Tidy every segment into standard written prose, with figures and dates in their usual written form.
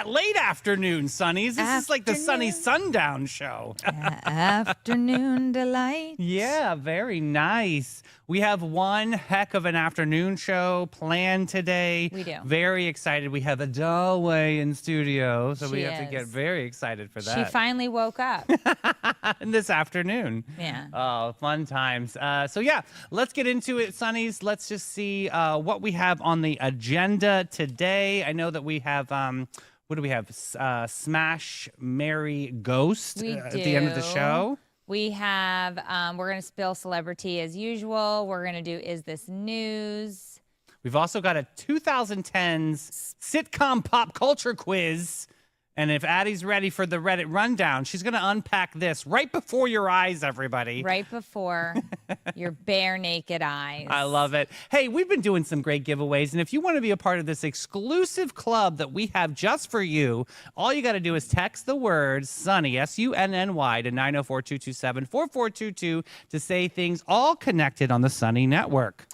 late afternoon, Sunnies. This is like the Sunny Sundown show. Afternoon Delight. Yeah, very nice. We have one heck of an afternoon show planned today. We do. Very excited. We have Adalway in studio, so we have to get is. very excited for that. She finally woke up. this afternoon. Yeah. Oh, fun times. So yeah, let's get into it, Sunnies. Let's just see what we have on the agenda today. I know that we have, what do we have? Smash, Marry, Ghost at the end of the show. We have, we're going to spill celebrity as usual. We're going to do Is This News? We've also got a 2010s sitcom pop culture quiz. And if Addie's ready for the Reddit rundown, she's going to unpack this right before your eyes, everybody. Right before your bare naked eyes. I love it. Hey, we've been doing some great giveaways. And if you want to be a part of this exclusive club that we have just for you, all you got to do is text the word Sunny, S-U-N-N-Y, to 904-227-4422 to say things all connected on the Sunny Network.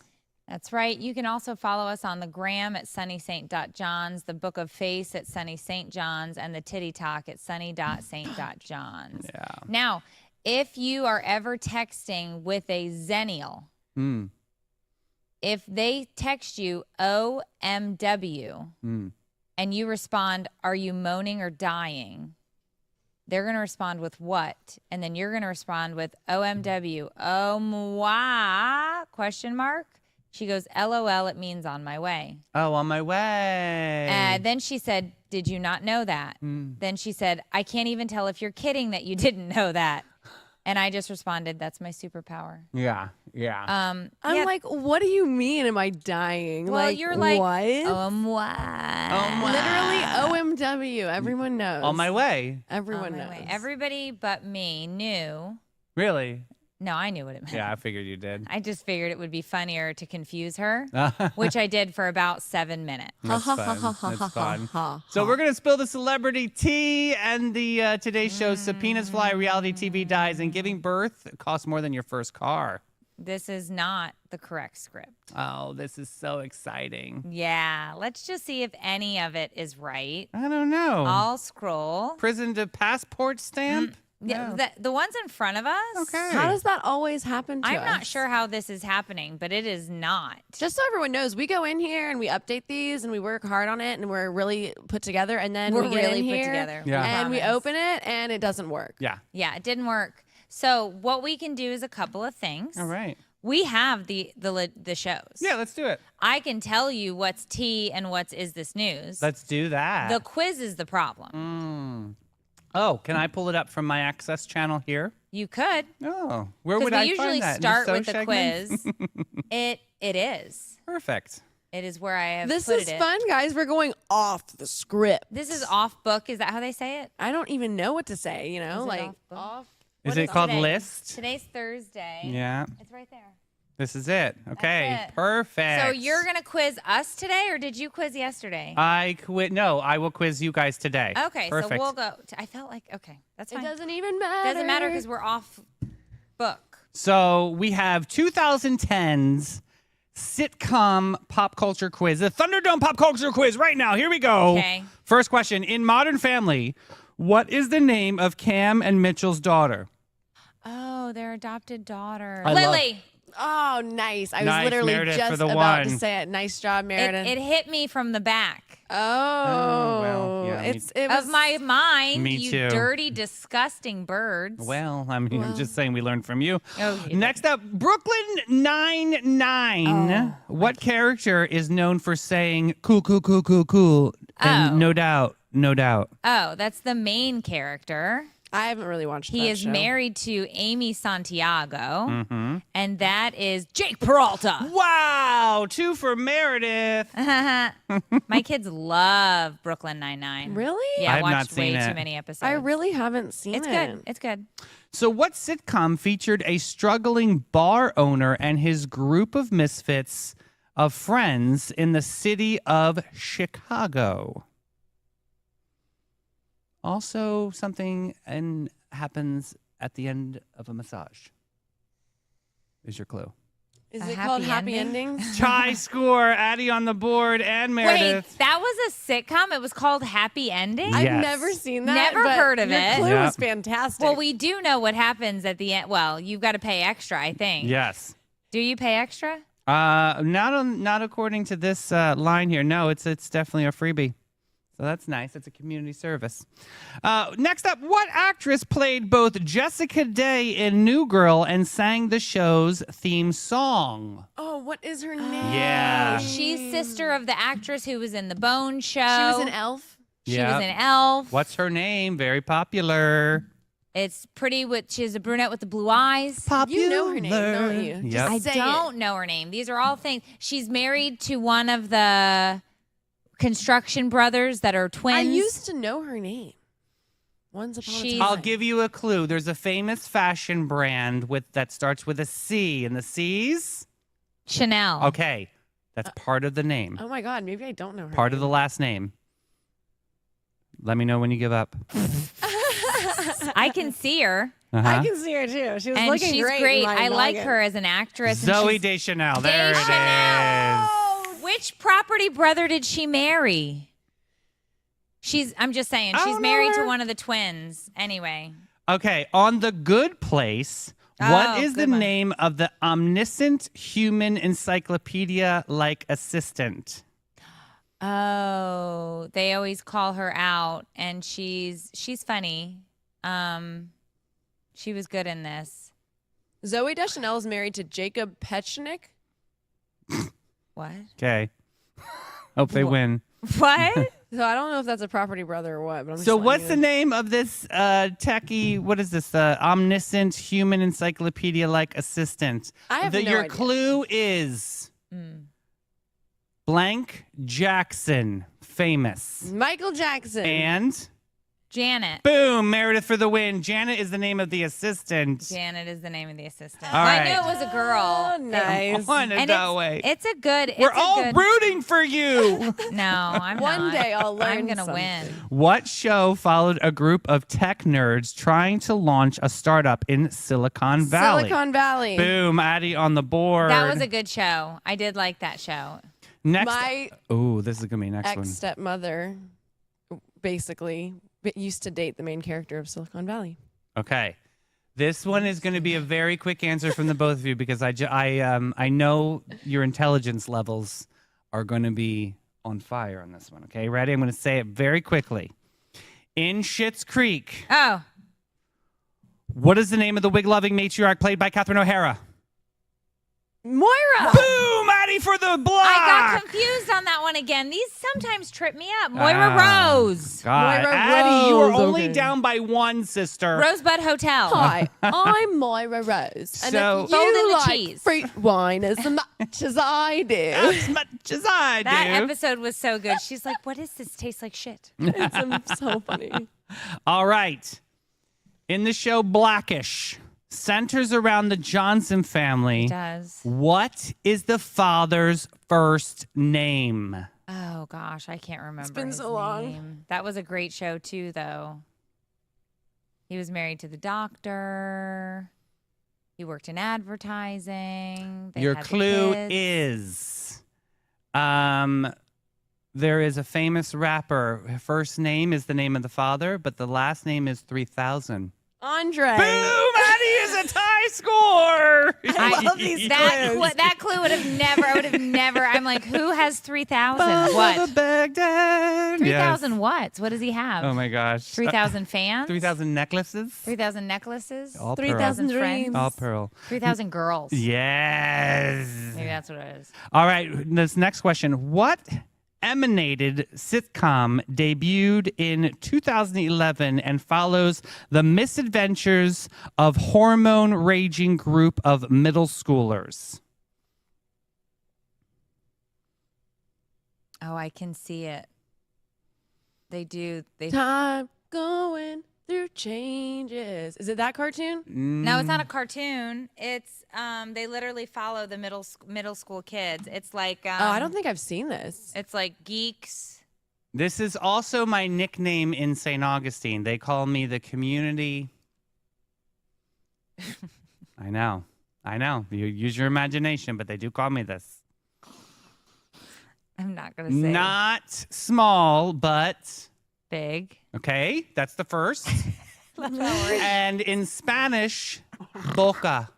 That's right. You can also follow us on the gram at sunnysaint.johns, the Book of Face at Sunny St. John's, and the Titty Talk at sunny.saint.johns. Yeah. Now, if you are ever texting with a Zennial, if they text you OMW and you respond, are you moaning or dying? They're going to respond with what? And then you're going to respond with OMW, oh, moi, question mark. She goes, LOL, it means on my way. Oh, on my way. Then she said, did you not know that? Then she said, I can't even tell if you're kidding that you didn't know that. And I just responded, that's my superpower. Yeah, yeah. I'm like, what do you mean? Am I dying? Well, you're like, what? Oh, moi. Literally OMW. Everyone knows. On my way. Everyone knows. Everybody but me knew. Really? No, I knew what it meant. Yeah, I figured you did. I just figured it would be funnier to confuse her, which I did for about 7 minutes. That's fun. That's fun. So we're going to spill the celebrity tea and the today's show, Subpoenas Fly, Reality TV Dies, and Giving Birth costs more than your first car. This is not the correct script. Oh, this is so exciting. Yeah, let's just see if any of it is right. I don't know. I'll scroll. Prison to passport stamp? Yeah, the ones in front of us. Okay. How does that always happen to us? I'm not sure how this is happening, but it is not. Just so everyone knows, we go in here and we update these and we work hard on it and we're really put together. And then we get really in put here together. Yeah. and we open it and it doesn't work. Yeah. Yeah, it didn't work. So what we can do is a couple of things. All right. We have the shows. Yeah, let's do it. I can tell you what's tea and what's Is This News. Let's do that. The quiz is the problem. Oh, can I pull it up from my Access channel here? You could. Oh, where would I find that? Because we usually start In the with the segment? quiz. It is. Perfect. It is where I have This put is it. fun, guys. We're going off the script. This is off book. Is that how they say it? I don't even know what to say, you know? Is it like off book? off. Is it called today? List? Today's Thursday. Yeah. It's right there. This is it. Okay. That's it. Perfect. So you're going to quiz us today, or did you quiz yesterday? I quit. No, I will quiz you guys today. Okay, Perfect. so we'll go. I felt like, okay, that's It fine. doesn't even matter. Doesn't matter because we're off book. So we have 2010's sitcom pop culture quiz, the Thunderdome pop culture quiz right now. Here we go. Okay. First question. In Modern Family, what is the name of Cam and Mitchell's daughter? Oh, their adopted daughter. I love- Lily. Oh, nice. I was Nice, literally Meredith, for just the about to one. say it. Nice job, Meredith. It hit me from the back well, yeah, it was of my mind. Me you too. dirty, disgusting birds. Well, I mean, I'm just saying we learned from you. Oh, you Next up, Brooklyn Nine-Nine. What character is known for saying cool, cool, cool, cool, cool, and Oh. no doubt, no doubt? Oh, that's the main character. I haven't really watched that He is show. married to Amy Santiago, Mm-hmm. and that is Jake Peralta. Wow, 2 for Meredith. My kids love Brooklyn Nine-Nine. Really? Yeah, I I've not watched way seen it. too many episodes. I really haven't seen It's it. good. It's good. So what sitcom featured a struggling bar owner and his group of misfits of friends in the city of Chicago? Also, something happens at the end of a massage. Is your clue. Is A it called happy Happy ending? Endings? Tie score. Addie on the board and Meredith. Wait, that was a sitcom? It was called Happy Ending? Yeah. I've Yes. never seen that. Never but heard of your it. clue Yep. was fantastic. Well, we do know what happens at the end. Well, you've got to pay extra, I think. Yes. Do you pay extra? Not according to this line here. No, it's definitely a freebie. So that's nice. It's a community service. Next up, what actress played both Jessica Day in New Girl and sang the show's theme song? Oh, what is her name? Yeah. She's sister of the actress who was in the Bone Show. She was an elf. She Yep. was an elf. What's her name? Very popular. It's pretty. She's a brunette with the blue eyes. Popular. You know her name, don't you? Yep. I Say don't know her name. These are all things. She's married to one of the construction brothers that are twins. I used to know her name. Once upon a She's- time. I'll give you a clue. There's a famous fashion brand that starts with a C, and the C's? Chanel. Okay. That's part of the name. Oh my God, maybe I don't know her. Part of the last name. Let me know when you give up. I can see her. Uh-huh. I can see her too. She was And looking she's great. in my I like noggin. her as an actress. and Zoe she's- Deschanel. There it is. Deschanel. Which property brother did she marry? I'm just saying, I she's don't know married to her. one of the twins. Anyway. Okay, on The Good Place, what Oh, is the good one. name of the omniscient human encyclopedia-like assistant? Oh, they always call her out, and she's funny. She was good in this. Zoe Deschanel is married to Jacob Petchnik. What? Okay. Hope they win. What? So I don't know if that's a property brother or what. But I'm just So letting what's you the know. name of this techie, what is this, omniscient human encyclopedia-like assistant? I have no Your idea. clue is blank Jackson, famous. Michael Jackson. And Janet. boom, Meredith for the win. Janet is the name of the assistant. Janet is the name of the assistant. All I right. knew it was a girl. Oh, nice. On And that way. it's a good. We're it's a all good, rooting for you. No, I'm One not. day I'll learn I'm gonna something. win. What show followed a group of tech nerds trying to launch a startup in Silicon Valley? Silicon Valley. Boom, Addie on the board. That was a good show. I did like that show. Next. My Oh, this is gonna be next one. ex-stepmother basically used to date the main character of Silicon Valley. Okay. This one is going to be a very quick answer from the both of you because I know your intelligence levels are going to be on fire on this one. Okay, ready? I'm going to say it very quickly. In Schitt's Creek, Oh, what is the name of the wig-loving matriarch played by Catherine O'Hara? Moira. Boom, Addie for the block. I got confused on that one again. These sometimes trip me up. Moira Rose. God, Moira Addie, you were Rose, only okay. down by one, sister. Rosebud Hotel. Hi, I'm Moira Rose. And So- if Fold in you the like cheese. fruit wine as much as I do, As much as I That do. episode was so good. She's like, what is this? Tastes like shit. it's so funny. All right. In the show Blackish, centers around the Johnson family. It does. What is the father's first name? Oh, gosh. I can't remember. been his so long. name. That was a great show, too, though. He was married to the doctor. He worked in advertising. They Your had clue kids. is there is a famous rapper. Her first name is the name of the father, but the last name is 3000. Andre. Boom! Addie is a tie score. I love these clues. That clue would have never, I would have never. I'm like, who has 3,000? What? Baghdad. 3,000 what? What does he have? Oh my gosh. 3,000 fans? 3,000 necklaces. 3,000 necklaces? All 3,000 pearl. dreams. All pearl. 3,000 girls. Yes. Maybe that's what it is. All right. This next question. What emanated sitcom debuted in 2011 and follows the misadventures of hormone-raging group of middle schoolers? Oh, I can see it. They do. They Time going through changes. Is it that cartoon? No, it's not a cartoon. It's they literally follow the middle school kids. It's like Oh, I don't think I've seen this. it's like geeks. This is also my nickname in St. Augustine. They call me the community. I know. I know. You use your imagination, but they do call me this. I'm not going to say. Not small, but Big. okay. That's the first. Love that word. And in Spanish, boca.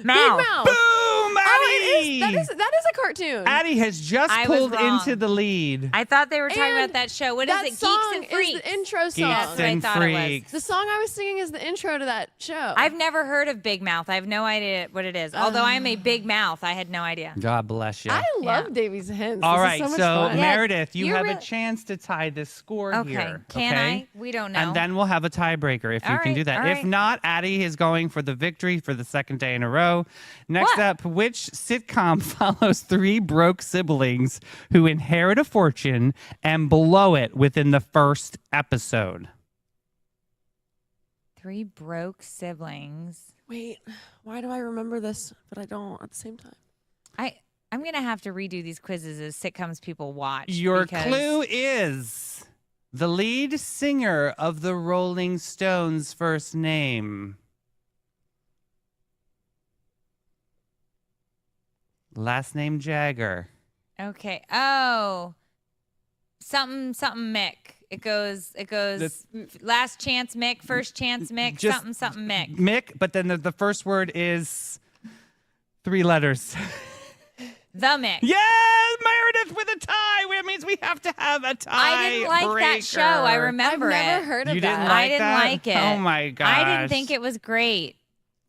Mouth. Big mouth. Boom, Oh, Addie! that is a cartoon. Addie has just I was pulled wrong. into the lead. I thought they were talking And about that show. What is that it? Geeks song and is Freaks. the intro song. Geeks what I and thought it was. Freaks. The song I was singing is the intro to that show. I've never heard of Big Mouth. I have no idea what it is. Although I am a big mouth, I had no idea. God bless you. I love Yeah. Davey's hints. All This right, is so much so fun. Yeah, Meredith, you you're have really- a chance to tie this score Okay. here. Can okay? I? We don't know. And then we'll have a tiebreaker if you All can right, do that. all If right. not, Addie is going for the victory for the second day in a row. Next What? up, which sitcom follows three broke siblings who inherit a fortune and blow it within the first episode? 3 broke siblings. Wait, why do I remember this, but I don't at the same time? I'm going to have to redo these quizzes as sitcoms people watch. Your because- clue is the lead singer of the Rolling Stones' first name. Last name Jagger. Okay. Oh. Something Mick. It goes That's- last chance Mick, first chance Mick, Just- something Mick. Mick, but then the first word is 3 letters. The Mick. Yes, Meredith with a tie. Which means we have to have a tie. I didn't like that show. I remember I've never it. heard of You that. didn't like I didn't that? like it. Oh my gosh. I didn't think it was great.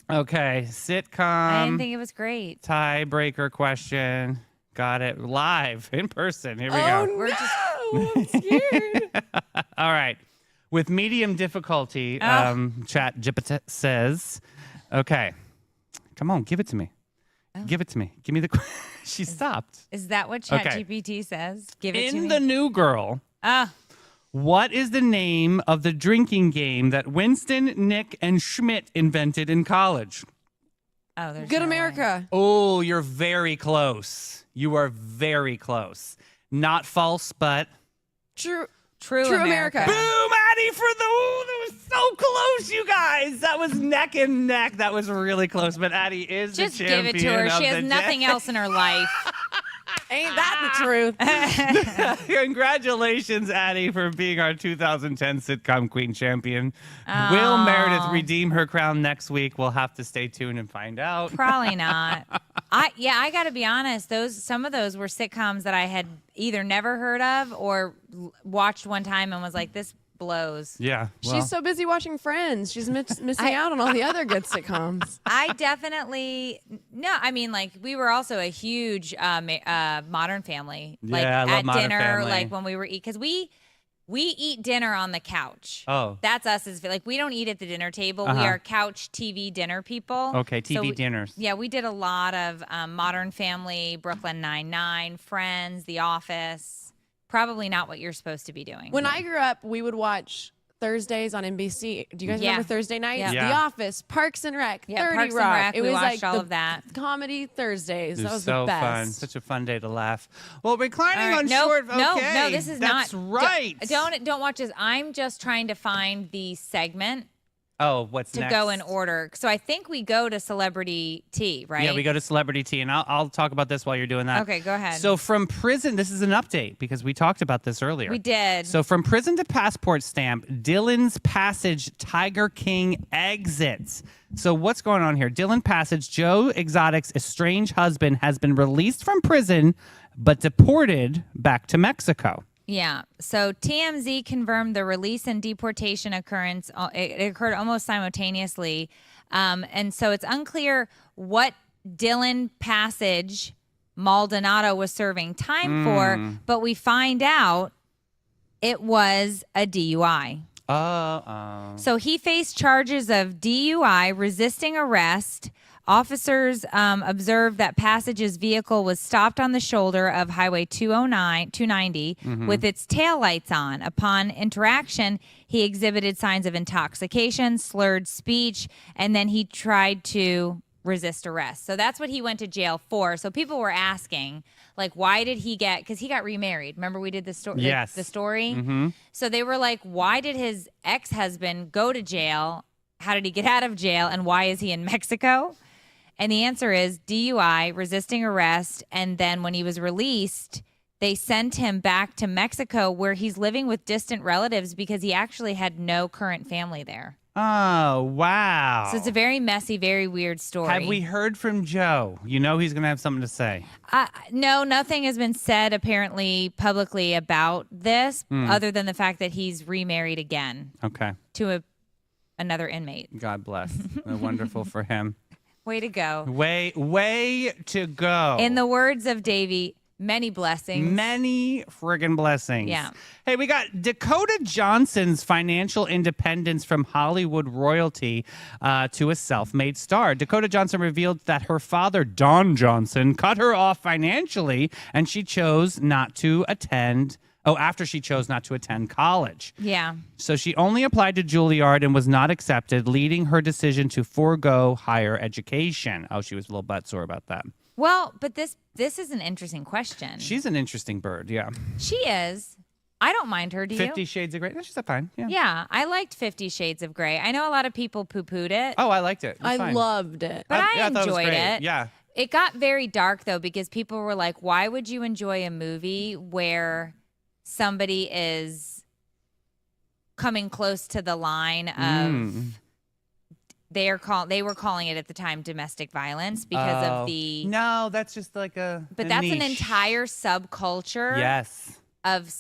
Okay, sitcom. I didn't think it was great. Tiebreaker question. Got it live in person. Here we Oh go. We're just- no, I'm scared. All right. With medium difficulty, Chat GPT says, okay, come on, give it to me. Give it to me. Give me the. She stopped. Is that what Okay. ChatGPT says? Give it to In me. The New Girl, Ah, what is the name of the drinking game that Winston, Nick, and Schmidt invented in college? oh, there's Good no way. America. Oh, you're very close. You are very close. Not false, but True True America. boom, Addie for the. Ooh, that was so close, you guys. That was neck and neck. That was really close. But Addie is Just the give champion it to her. of She has the nothing day. else in her life. Ain't that the truth? Congratulations, Addie, for being our 2010 sitcom queen champion. Will Meredith redeem her crown next week? We'll have to stay tuned and find out. Probably not. I got to be honest. Some of those were sitcoms that I had either never heard of or watched one time and was like, this blows. Yeah. well, She's so busy watching Friends. She's missing out on all the other good sitcoms. I definitely no. I mean, like we were also a huge Modern Family. Like Yeah, I love at Modern dinner, Family. like when we were because we eat dinner on the couch. Oh. That's us. Is like we don't eat at the dinner table. We Uh-huh. are couch TV dinner people. Okay, So TV dinners. Yeah, we did a lot of Modern Family, Brooklyn Nine-Nine, Friends, The Office. Probably not what you're supposed to be doing. When I grew up, we would watch Thursdays on NBC. Do you guys Yeah. remember Thursday nights? Yeah. Yeah. The Office, Parks and Rec, Yeah, 30 Parks and Rock. Rec, It we was watched like all the of that. comedy Thursdays. It That was was so the best. fun. Such a fun day to laugh. Well, reclining All right. on Nope, short. no, Okay, this is that's not. right. Don't watch this. I'm just trying to find the segment Oh, what's to next? go in order. So I think we go to Celebrity Tea, right? Yeah, we go to Celebrity Tea, and I'll talk about this while you're doing that. Okay, go ahead. So from prison, this is an update because we talked about this earlier. We did. So from prison to passport stamp, Dylan's Passage Tiger King exits. So what's going on here? Dylan Passage, Joe Exotic's estranged husband, has been released from prison but deported back to Mexico. Yeah. So TMZ confirmed the release and deportation occurrence. It occurred almost simultaneously. And so it's unclear what Dylan Passage Maldonado was serving time for, but we find out it was a DUI. So he faced charges of DUI, resisting arrest. Officers observed that Passage's vehicle was stopped on the shoulder of Highway 290 with its taillights on. Upon interaction, he exhibited signs of intoxication, slurred speech, and then he tried to resist arrest. So that's what he went to jail for. So people were asking, like, why did he get, because he got remarried. Remember we did the story? Yes. The story? So they were like, why did his ex-husband go to jail? How did he get out of jail? And why is he in Mexico? And the answer is DUI, resisting arrest. And then when he was released, they sent him back to Mexico where he's living with distant relatives because he actually had no current family there. Oh, wow. So it's a very messy, very weird story. Have we heard from Joe? You know he's going to have something to say. No, nothing has been said apparently publicly about this other than the fact that he's remarried again. Okay. To another inmate. God bless. Wonderful for him. Way to go. Way to go. In the words of Davey, many blessings. Many friggin' blessings. Yeah. Hey, we got Dakota Johnson's financial independence from Hollywood royalty to a self-made star. Dakota Johnson revealed that her father, Don Johnson, cut her off financially, and she chose not to attend. After she chose not to attend college. Yeah. So she only applied to Juilliard and was not accepted, leading her decision to forego higher education. Oh, she was a little buttsore about that. Well, but this is an interesting question. She's an interesting bird, yeah. She is. I don't mind her, do you? 50 Shades of Grey. No, she's fine. Yeah. Yeah, I liked 50 Shades of Grey. I know a lot of people poo-pooed it. Oh, I liked it. It was I fine. loved it. But I thought it was enjoyed great. it. Yeah. It got very dark, though, because people were like, why would you enjoy a movie where somebody is coming close to the line of they were calling it at the time domestic violence because of the No, that's just like a that's niche. an entire subculture Yes. of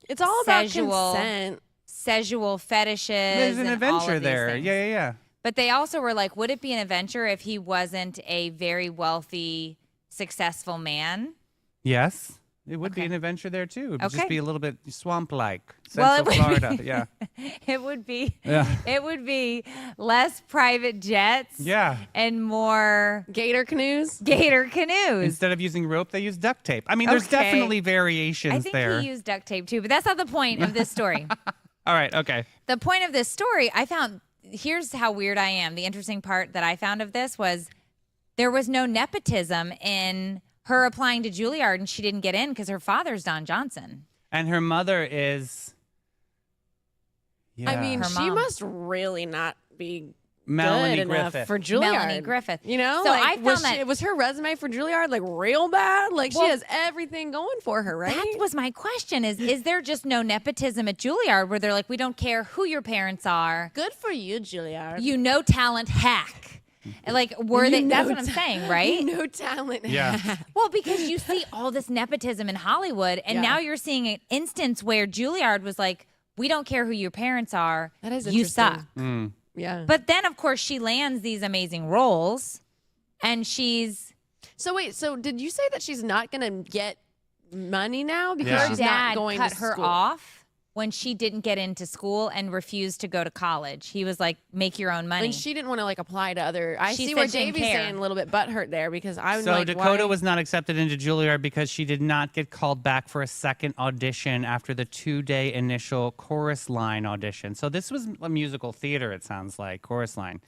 It's all about sexual- consent. sexual fetishes. There's an and all adventure of these there. things. Yeah. But they also were like, would it be an adventure if he wasn't a very wealthy, successful man? Yes. It would be Okay. an adventure there too. It would Okay. just be a little bit swamp-like. Well, Central it would Florida. Yeah. It would be Yeah. it would be less private jets Yeah. and more Gator canoes. gator canoes. Instead of using rope, they use duct tape. I mean, there's Okay. definitely variations I think there. he used duct tape too, but that's not the point of this story. All right. Okay. The point of this story, I found, here's how weird I am. The interesting part that I found of this was there was no nepotism in her applying to Juilliard and she didn't get in because her father's Don Johnson. And her mother is. Yeah. I mean, Her she mom. must really not be Melanie good enough Griffith. for Juilliard. Melanie Griffith. You know, So like, I found was that was her resume for Juilliard like real bad? Like Well, she has everything going for her, right? that was my question is there just no nepotism at Juilliard where they're like, we don't care who your parents are. Good for you, Juilliard. You know talent hack. And like were they that's what I'm saying, right? No talent. Yeah. Well, because you see all this nepotism in Hollywood, and Yeah. now you're seeing an instance where Juilliard was like, we don't care who your parents are. That is you interesting. suck. Yeah. But then, of course, she lands these amazing roles, and she's So wait, so did you say that she's not going to get money now because Yeah. her she's dad not going cut to her school? off when she didn't get into school and refused to go to college. He was like, make your own money. And she didn't want to like apply to other. I She see said where she didn't Davey's care. saying a little bit butthurt there because I'm So like, Dakota why? was not accepted into Juilliard because she did not get called back for a second audition after the 2-day initial chorus line audition. So this was a musical theater, it sounds like, chorus line.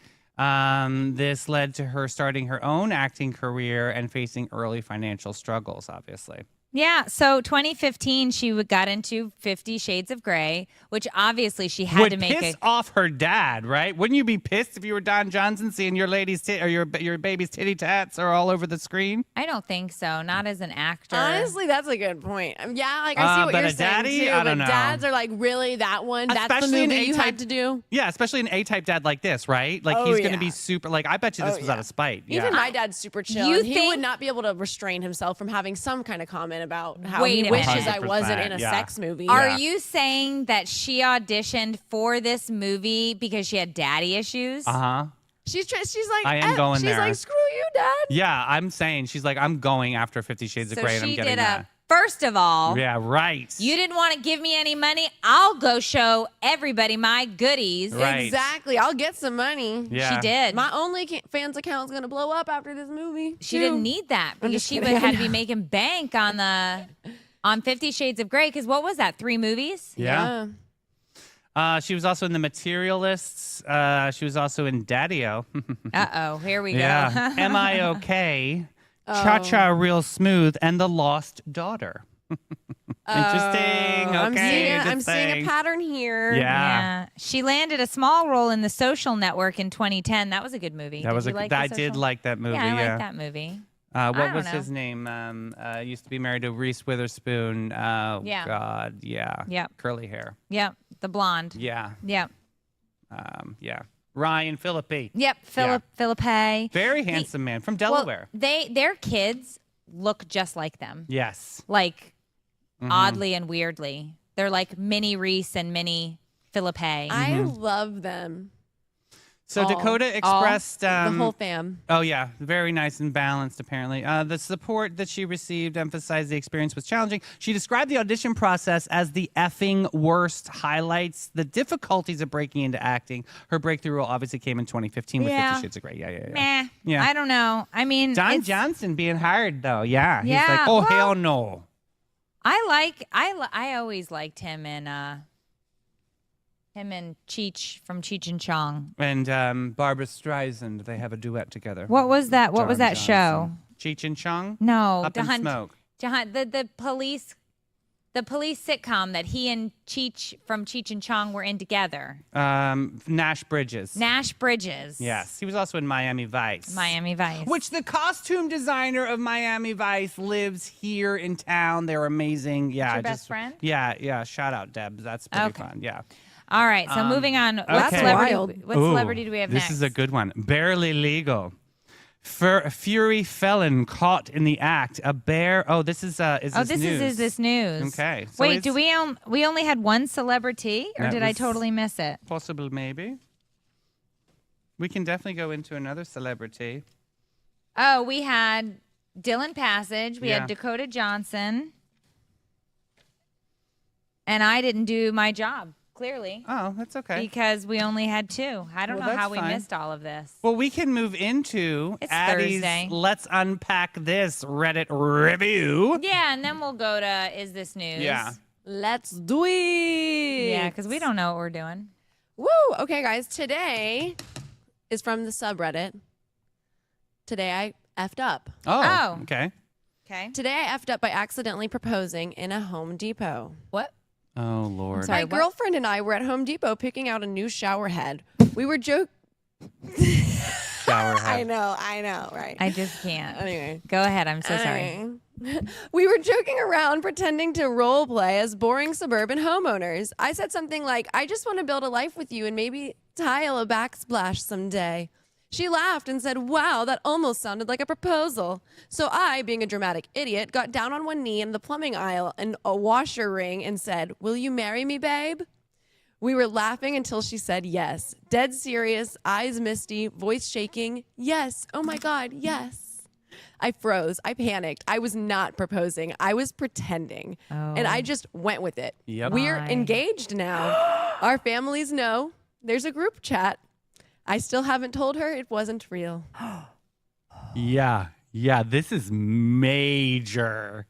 This led to her starting her own acting career and facing early financial struggles, obviously. Yeah, so 2015, she got into 50 Shades of Grey, which obviously she had Would to make piss off her dad, right? Wouldn't you be pissed if you were Don Johnson seeing your lady's or your baby's titty tats are all over the screen? I don't think so. Not as an actor. Honestly, that's a good point. Yeah, like I see what but you're a saying daddy? too. I don't but know. dads are like, really that one? That's the Especially an movie you A-type- had to do. Yeah, especially an A-type dad like this, right? Like Oh, he's going to yeah. be super. Like I bet you this Oh, was yeah. out of spite. Yeah. Even my dad's super chill. You and he think- would not be able to restrain himself from having some kind of comment about how Wait he a wishes minute. I wasn't in a 100%, yeah. sex movie. Are Yeah. you saying that she auditioned for this movie because she had daddy issues? Uh-huh. She's like, I am going she's there. like, screw you, dad. Yeah, I'm saying she's like, I'm going after 50 Shades of So Grey and I'm she getting did that. first of all, Yeah, right. you didn't want to give me any money. I'll go show everybody my goodies. Right. Exactly. I'll get some money. Yeah. She did. My fans account is gonna blow up after this movie. She too. didn't need that because just she kidding. would have to be making bank on 50 Shades of Grey. Because what was that? 3 movies? Yeah. She was also in The Materialists. She was also in Daddy-O. Uh-oh. Here we yeah. go. M.I.O.K., Cha-Cha Real Smooth, and The Lost Daughter. Interesting. I'm Okay, seeing just saying. a pattern here. Yeah. She landed a small role in The Social Network in 2010. That was a good movie. That was you like I The did Social? like that movie. Yeah, I Yeah. like that movie. What don't was know. his name? Used to be married to Reese Witherspoon. Oh, Yeah. God. Yeah. Yep. Curly hair. Yep. The blonde. Yeah. Yep. Yeah. Ryan Phillippe. Yep. Philippe. Very handsome man from Delaware. Well, their kids look just like them. Yes. Like Mm-hmm. oddly and weirdly. They're like mini Reese and mini Philippe. I love them. So All. Dakota expressed The whole fam. Oh yeah, very nice and balanced. Apparently, the support that she received emphasized the experience was challenging. She described the audition process as the effing worst. Highlights the difficulties of breaking into acting. Her breakthrough role obviously came in 2015 with Yeah. 50 Shades of Grey. Yeah. Meh. Yeah. I don't know. I mean, Don it's- Johnson being hired though. Yeah. He's Yeah, like, oh well- hell no. I always liked him and Cheech from Cheech and Chong. And Barbara Streisand, they have a duet together. What was that? What was Don that show? Johnson. Cheech and Chong. No, Up in Smoke. the police sitcom that he and Cheech from Cheech and Chong were in together. Nash Bridges. Nash Bridges. Yes, he was also in Miami Vice. Miami Vice. Which the costume designer of Miami Vice lives here in town. They're amazing. Yeah, your best friend? Yeah. Shout out, Deb. That's pretty Okay. fun. Yeah. All right, so moving on. What okay. celebrity? Wild. What Ooh, celebrity do we have this next? is a good one. Barely legal. Fury felon caught in the act. A bear. Oh, this is This news. is this news. Okay, so Wait, it's- do we only had one celebrity, or That did I was- totally miss it? Possible, maybe. We can definitely go into another celebrity. Oh, we had Dylan Passage. We Yeah. had Dakota Johnson. And I didn't do my job, clearly, Oh, that's okay. because we only had two. I don't Well, know how that's we fine. missed all of this. Well, we can move into It's Addie's Thursday. Let's Unpack This Reddit review. Yeah, and then we'll go to Is This News? Yeah. Let's do it. Yeah, because we don't know what we're doing. Woo! Okay, guys. Today is from the subreddit. Today I effed up. Oh, Oh. okay. Okay. Today I effed up by accidentally proposing in a Home Depot. What? Oh, Lord. sorry. My what? girlfriend and I were at Home Depot picking out a new shower head. We were joking. Shower head. I know, right? I just can't. Anyway. Go ahead. I'm so sorry. Anyway. We were joking around, pretending to role play as boring suburban homeowners. I said something like, I just want to build a life with you and maybe tile a backsplash someday. She laughed and said, wow, that almost sounded like a proposal. So I, being a dramatic idiot, got down on one knee in the plumbing aisle and a washer ring and said, will you marry me, babe? We were laughing until she said yes. Dead serious, eyes misty, voice shaking. Yes. Oh my God, yes. I froze. I panicked. I was not proposing. I was pretending. And I just went with it. Yep. We're My. engaged now. Our families know. There's a group chat. I still haven't told her it wasn't real. Yeah. This is major.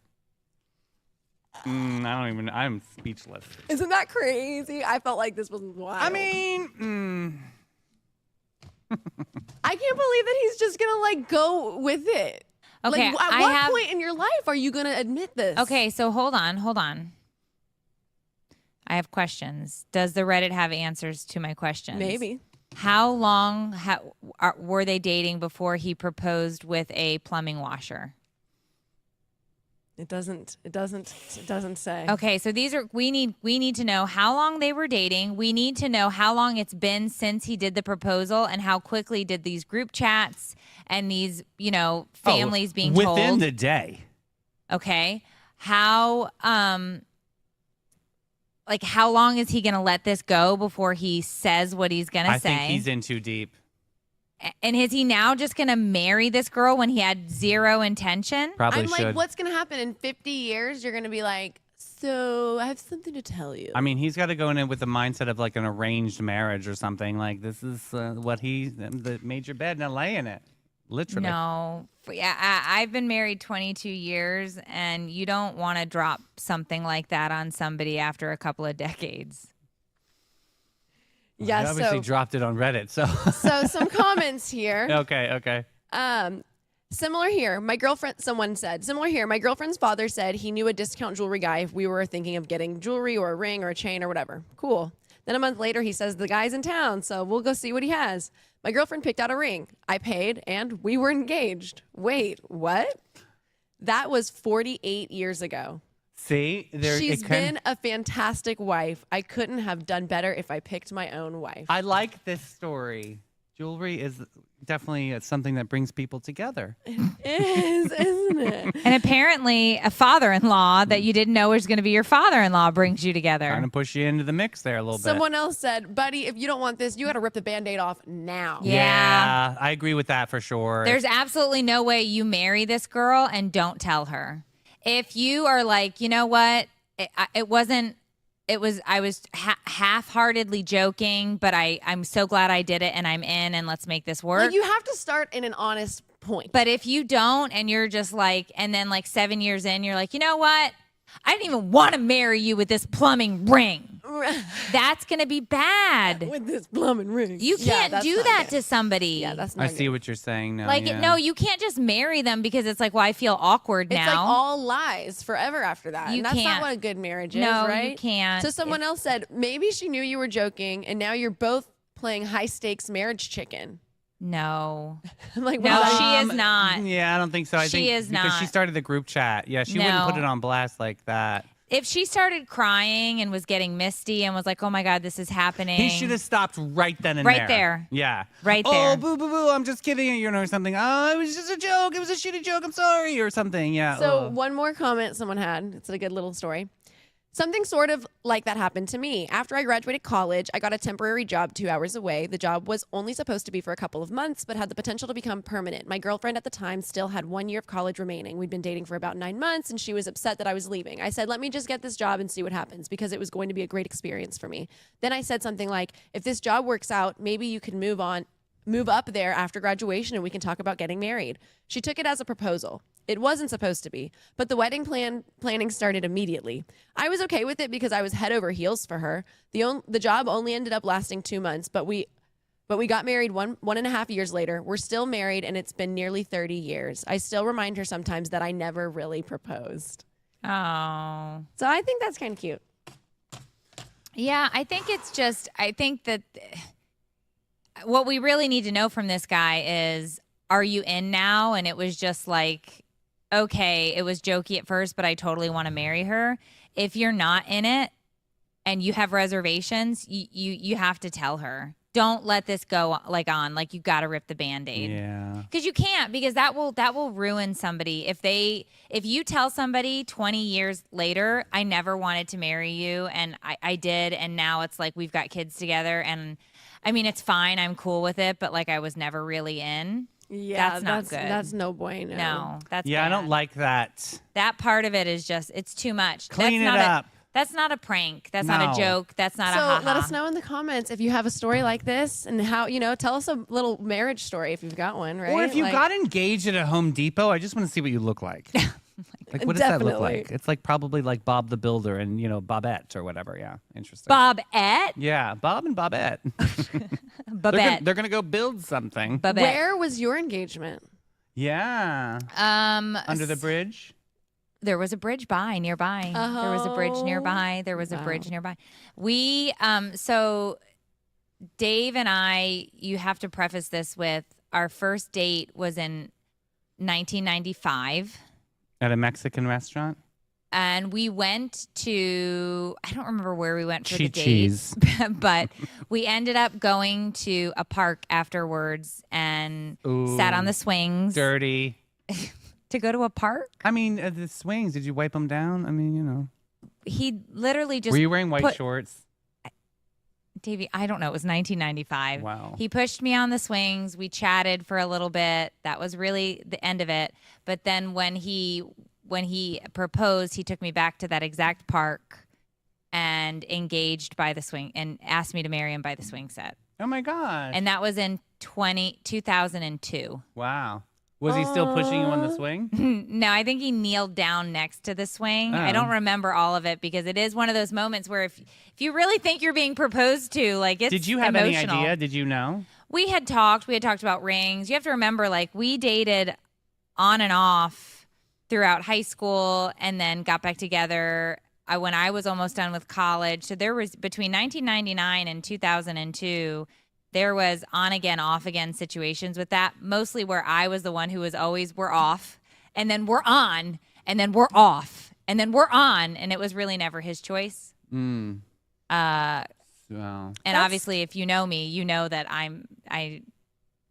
I'm speechless. Isn't that crazy? I felt like this was wild. I mean, I can't believe that he's just going to like go with it. Okay, Like, at I what have- point in your life are you going to admit this? Okay, so hold on. I have questions. Does the Reddit have answers to my questions? Maybe. How long were they dating before he proposed with a plumbing washer? It doesn't say. Okay, so we need to know how long they were dating. We need to know how long it's been since he did the proposal and how quickly did these group chats and these, families being told. within the day. Okay. How how long is he going to let this go before he says what he's going to say? I think he's in too deep. And is he now just going to marry this girl when he had zero intention? Probably I'm should. like, what's going to happen in 50 years? You're going to be like, so I have something to tell you. I mean, he's got to go in with the mindset of like an arranged marriage or something. Like this is what the major bed and lay in it. Literally. No. Yeah, I've been married 22 years, and you don't want to drop something like that on somebody after a couple of decades. Yeah, I obviously so dropped it on Reddit. So some comments here. okay. Similar here. My girlfriend, someone said, similar here. My girlfriend's father said he knew a discount jewelry guy if we were thinking of getting jewelry or a ring or a chain or whatever. Cool. Then a month later, he says the guy's in town, so we'll go see what he has. My girlfriend picked out a ring. I paid, and we were engaged. Wait, what? That was 48 years ago. See, She's been a fantastic wife. I couldn't have done better if I picked my own wife. I like this story. Jewelry is definitely something that brings people together. It is, isn't it? And apparently a father-in-law that you didn't know was going to be your father-in-law brings you together. Trying to push you into the mix there a little bit. Someone else said, buddy, if you don't want this, you got to rip the Band-Aid off now. Yeah. I agree with that for sure. There's absolutely no way you marry this girl and don't tell her. If you are like, you know what, I was half-heartedly joking, but I'm so glad I did it and I'm in and let's make this work. Like, you have to start in an honest point. But if you don't and you're just like, and then like 7 years in, you're like, you know what? I didn't even want to marry you with this plumbing ring. That's going to be bad. With this plumbing ring. You can't do that to somebody. Yeah, that's not I good. see what you're saying now. Like, yeah. no, you can't just marry them because it's like, well, I feel awkward It's now. like all lies forever after that. You And that's can't. not what a good marriage is, No, you right? can't. So someone else said, maybe she knew you were joking and now you're both playing high stakes marriage chicken. No. I'm like, No, what? she is not. Yeah, I don't think so. I She think is because she not. started the group chat. Yeah, she wouldn't put No. it on blast like that. If she started crying and was getting misty and was like, oh my God, this is happening. He should have stopped right then and Right there. there. Yeah. Right Oh, there. boo, boo, boo. I'm just kidding. You know, something. Oh, it was just a joke. It was a shitty joke. I'm sorry. Or something. Yeah. So ugh. one more comment someone had. It's a good little story. Something sort of like that happened to me. After I graduated college, I got a temporary job 2 hours away. The job was only supposed to be for a couple of months, but had the potential to become permanent. My girlfriend at the time still had 1 year of college remaining. We'd been dating for about 9 months, and she was upset that I was leaving. I said, let me just get this job and see what happens, because it was going to be a great experience for me. Then I said something like, if this job works out, maybe you can move up there after graduation and we can talk about getting married. She took it as a proposal. It wasn't supposed to be, but the wedding planning started immediately. I was okay with it because I was head over heels for her. The job only ended up lasting 2 months, but we got married 1.5 years later. We're still married and it's been nearly 30 years. I still remind her sometimes that I never really proposed. Oh. So I think that's kind of cute. Yeah, I think that what we really need to know from this guy is, are you in now? And it was just like, okay, it was jokey at first, but I totally want to marry her. If you're not in it and you have reservations, you have to tell her. Don't let this go like you got to rip the Band-Aid. Yeah. Because you can't, because that will ruin somebody. If you tell somebody 20 years later, I never wanted to marry you, and I did, and now it's like we've got kids together, and I mean, it's fine, I'm cool with it, but like I was never really in. Yeah, That's not good. That's no bueno. No, that's Yeah, I bad. don't like that. That part of it is just, it's too much. Clean that's it not up. That's not a prank. That's not No. a joke. That's not a So ha-ha. let us know in the comments if you have a story like this and how, tell us a little marriage story if you've got one, right? Or if you Like- got engaged at a Home Depot, I just want to see what you look like. Like, what does that look Definitely. like? It's like probably like Bob the Builder and, Bobette or whatever. Yeah. Interesting. Bobette? Yeah. Bob and Bobette. Babette. They're going to go build something. Babette. Where was your engagement? Yeah. Under the bridge. There was a bridge nearby. There was a bridge Oh, nearby. There was a wow. bridge nearby. We, so Dave and I, you have to preface this with, our first date was in 1995. At a Mexican restaurant. And we went to, I don't remember where we went for the date, Chi-Chi's. but we ended up going to a park afterwards and sat on the swings. Dirty. To go to a park? I mean, the swings, did you wipe them down? I mean, He literally just Were you wearing white put- shorts? Davey, I don't know. It was 1995. Wow. He pushed me on the swings. We chatted for a little bit. That was really the end of it. But then when he proposed, he took me back to that exact park and engaged by the swing and asked me to marry him by the swing set. Oh, my gosh. And that was in 2002. Wow. Was he still pushing you on the swing? No, I think he kneeled down next to the swing. I don't remember all of it because it is one of those moments where if you really think you're being proposed to, like, it's Did you have emotional. any idea? Did you know? We had talked about rings. You have to remember, like, we dated on and off throughout high school and then got back together when I was almost done with college. So there was between 1999 and 2002, there was on again, off again situations with that, mostly where I was the one who was always, we're off, and then we're on, and then we're off, and then we're on, and it was really never his choice. Wow. And obviously, if you know me, you know that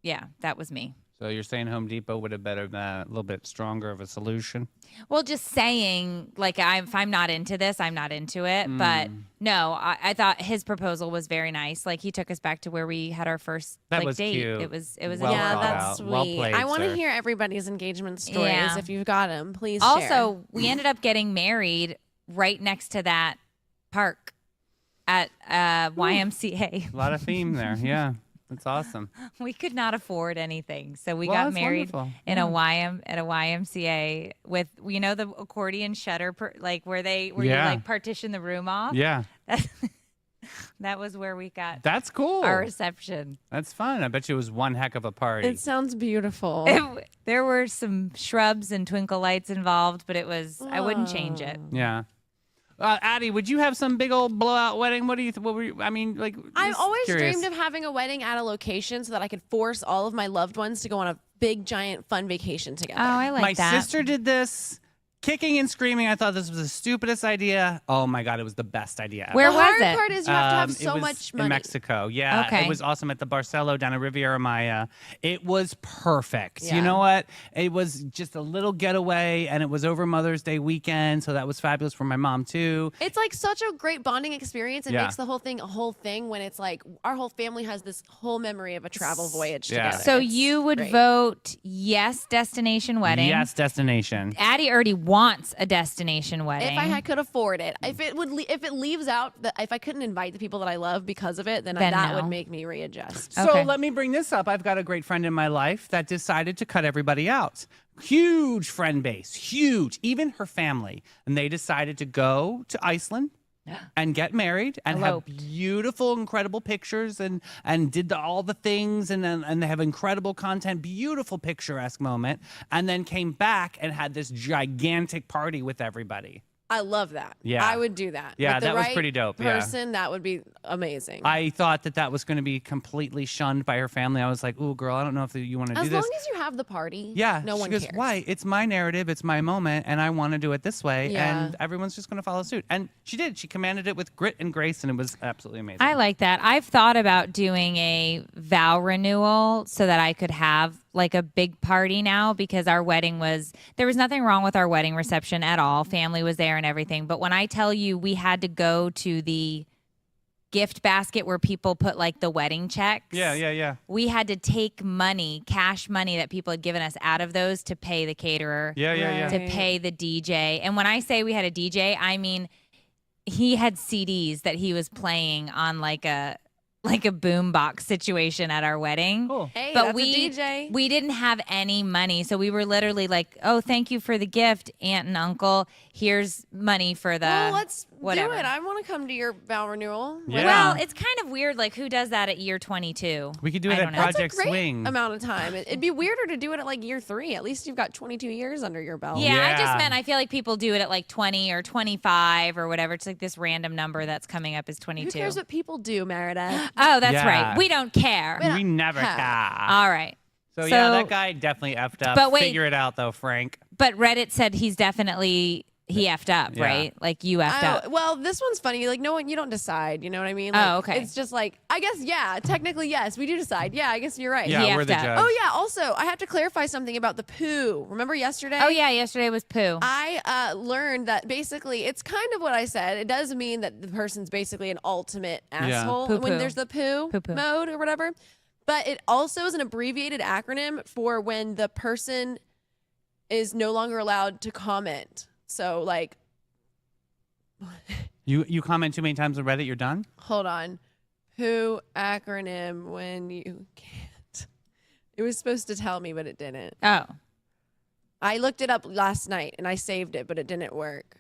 yeah, that was me. So you're saying Home Depot would have been a little bit stronger of a solution? Well, just saying, like, if I'm not into this, I'm not into it. But no, I thought his proposal was very nice. Like, he took us back to where we had our first That was date. cute. It was Well a Yeah, thought that's out. sweet. Well played, I want to sir. hear everybody's engagement stories. Yeah. If you've got them, please share. Also, we ended up getting married right next to that park at YMCA. A lot of theme there. Yeah. That's awesome. We could not afford anything, so we Well, got that's married wonderful. in a YMCA with the accordion shutter, where you Yeah. like partition the room off. Yeah. That was where we got That's cool. our reception. That's fun. I bet you it was one heck of a party. It sounds beautiful. There were some shrubs and twinkle lights involved, but I wouldn't change it. Yeah. Addie, would you have some big old blowout wedding? What were you, I mean, like, I've just always curious. dreamed of having a wedding at a location so that I could force all of my loved ones to go on a big, giant, fun vacation together. Oh, I like My that. sister did this, kicking and screaming. I thought this was the stupidest idea. Oh my God, it was the best idea ever. Where the was hard it? part is you have to have It so was much money. in Mexico. Yeah, Okay. it was awesome at the Barcelo down at Riviera Maya. It was perfect. Yeah. You know what? It was just a little getaway, and it was over Mother's Day weekend, so that was fabulous for my mom too. It's like such a great bonding experience. It Yeah. makes the whole thing a whole thing when it's like our whole family has this whole memory of a travel voyage Yeah. together. So It's you would great. vote yes, destination wedding. Yes, destination. Addie already wants a destination wedding. If I could afford it, if it leaves out, if I couldn't invite the people that I love because of it, then Then that no. would make me readjust. So Okay. let me bring this up. I've got a great friend in my life that decided to cut everybody out. Huge friend base, huge, even her family. And they decided to go to Iceland and get married and Elope. have beautiful, incredible pictures and did all the things and they have incredible content, beautiful picturesque moment, and then came back and had this gigantic party with everybody. I love that. Yeah. I would do that. Yeah, With the that was right pretty dope, yeah. Person, that would be amazing. I thought that was going to be completely shunned by her family. I was like, "Ooh, girl, I don't know if you want to do as this." long as you have the party, Yeah, no she one goes, cares. "Why? It's my narrative, it's my moment, and I want to do it this way, Yeah. and everyone's just going to follow suit." And she did. She commanded it with grit and grace, and it was absolutely amazing. I like that. I've thought about doing a vow renewal so that I could have like a big party now, because there was nothing wrong with our wedding reception at all. Family was there and everything. But when I tell you we had to go to the gift basket where people put like the wedding checks. Yeah. We had to take money, cash money that people had given us out of those to pay the caterer, Yeah. to pay the DJ. And when I say we had a DJ, I mean he had CDs that he was playing on like a boombox situation at our wedding. Cool. Hey, But that's a DJ. we didn't have any money, so we were literally like, "Oh, thank you for the gift, aunt and uncle. Here's money for the Well, let's whatever." do it. I want to come to your vow renewal. Yeah. Well, it's kind of weird. Like, who does that at year 22? We could do it I at don't know. That's Project a great Swing. amount of time. It'd be weirder to do it at like year 3. At least you've got 22 years under your belt. Yeah, I Yeah. just meant I feel like people do it at like 20 or 25 or whatever. It's like this random number that's coming up is 22. Who cares what people do, Meredith? Oh, that's Yeah. right. We don't care. We never care. All right. So yeah, that guy definitely effed up. But wait. Figure it out though, Frank. But Reddit said he effed up, Yeah. right? Like you effed up. Well, this one's funny. Like, no one, you don't decide. You know what I mean? Oh, Like, okay. It's just like, I guess, yeah, technically, yes, we do decide. Yeah, I guess you're right. Yeah, He we're the effed up. judge. Oh, yeah. Also, I have to clarify something about the poo. Remember yesterday? Oh, yeah. Yesterday was poo. I learned that basically it's kind of what I said. It does mean that the person's basically an ultimate asshole Poo-poo. when there's the poo Poo-poo. mode or whatever. But it also is an abbreviated acronym for when the person is no longer allowed to comment. So, like, You comment too many times on Reddit, you're done? hold on. Poo acronym when you can't. It was supposed to tell me, but it didn't. Oh. I looked it up last night and I saved it, but it didn't work.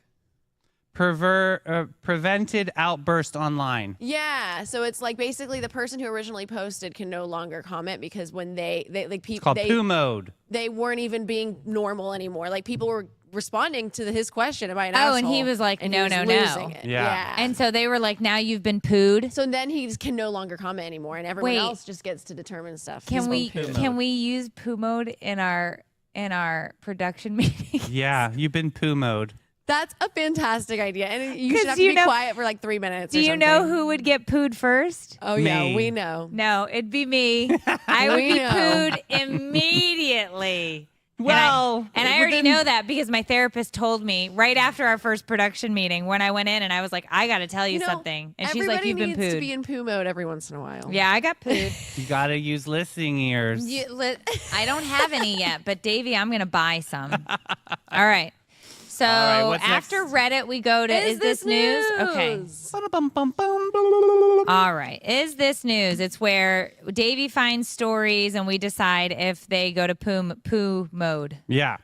prevented outburst online. Yeah, so it's like basically the person who originally posted can no longer comment because when they like people It's called poo mode. they weren't even being normal anymore. Like people were responding to his question about an asshole. Oh, and he was like, and no, he was no, no. losing it. Yeah. And so they were like, now you've been pooed. So then he just can no longer comment anymore, and everyone Wait. else just gets to determine stuff. Can He's we going poo can mode. we use poo mode in our production meeting? Yeah, you've been poo mode. That's a fantastic idea, and you 'Cause should have to you be know- quiet for like 3 minutes. Do or you know something. who would get pooed first? Oh yeah, Me. we know. No, it'd be me. I would We be know. pooed immediately. Well, and I already know that because my therapist told me right after our first production meeting when I went in and I was like, I got to tell you, You know, something. And she's like, everybody you've been needs pooed. to be in poo mode every once in a while. Yeah, I got pooed. You gotta use listening ears. I don't have any yet, but Davey, I'm going to buy some. All right. So All right, what's after next? Reddit, we go to Is This News? Okay. Ba-da-bum-bum-bum. All right. Is This News? It's where Davey finds stories and we decide if they go to poo mode. Yeah.